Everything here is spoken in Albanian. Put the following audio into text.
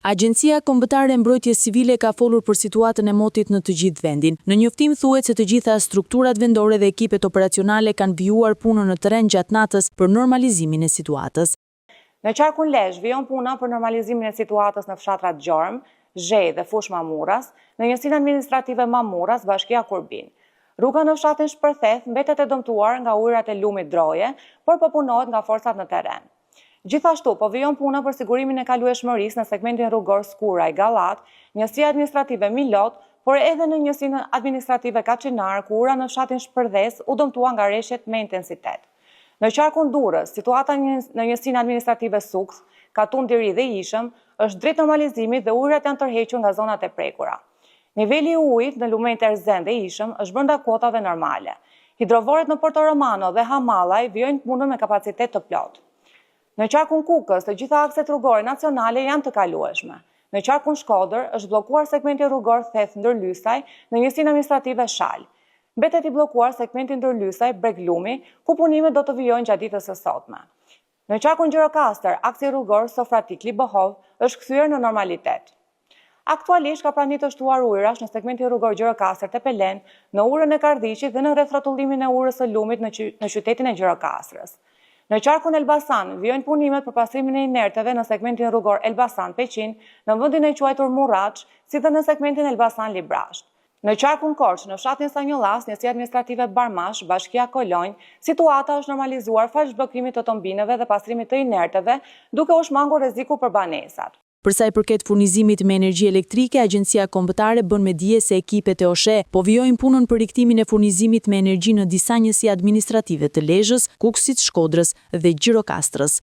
Agjencia Kombëtare e Mbrojtjes Civile ka folur për situatën e motit në të gjithë vendin. Në njoftim thuhet se të gjitha strukturat vendore dhe ekipet operacionale kanë vijuar punën në terren gjatë natës për normalizimin e situatës. Në qarkun Lezhë vijon puna për normalizimin e situatës në fshatrat Gjormë, Zhej dhe Fush Mamuras, në njësinë administrative Mamuras, bashkia Kurbin. Rruga në fshatin Shpërtheth mbetet e dëmtuar nga ujërat e lumit Droje, por po punohet nga forcat në terren. Gjithashtu, po vijon puna për sigurimin e kalueshmërisë në segmentin rrugor Skuraj Gallat, njësia administrative Milot, por edhe në njësinë administrative Kaçinar, ku ura në fshatin Shpërthes u dëmtua nga rreshtet me intensitet. Në qarkun Durrës, situata në njësinë administrative Sukth, Katun Diri dhe Ishëm, është drejt normalizimit dhe ujërat janë tërhequr nga zonat e prekura. Niveli i ujit në lumenjtë Erzen dhe Ishëm është brenda kuotave normale. Hidrovorët në Porto Romano dhe Hamallaj vijojnë punën me kapacitet të plotë. Në qarkun Kukës, të gjitha akset rrugore nacionale janë të kalueshme. Në qarkun Shkodër është bllokuar segmenti rrugor Theth Ndërlysaj në njësinë administrative Shal. Mbetet i bllokuar segmenti Ndërlysaj Breglumi, ku punimet do të vijojnë gjatë ditës së sotme. Në qarkun Gjirokastër, aksi rrugor Sofratikli Bohov është kthyer në normalitet. Aktualisht ka pranit të shtuar ujërash në segmentin rrugor Gjirokastër Tepelen, në urën e Kardhiqit dhe në rreth rrotullimin e urës së lumit në qytetin e Gjirokastrës. Në qarkun Elbasan vijojnë punimet për pastrimin e inerteve në segmentin rrugor Elbasan Peqin, në vendin e quajtur Murraç, si dhe në segmentin Elbasan Librasht. Në qarkun Korç, në fshatin Sanjollas, njësia administrative Barmash, bashkia Kolonj, situata është normalizuar fal zhbllokimit të tombineve dhe pastrimit të inerteve, duke u shmangur rreziku për banesat. Për sa i përket furnizimit me energji elektrike, Agjencia Kombëtare bën me dije se ekipet e OSHE po vijojnë punën për riktimin e furnizimit me energji në disa njësi administrative të Lezhës, Kukësit, Shkodrës dhe Gjirokastrës.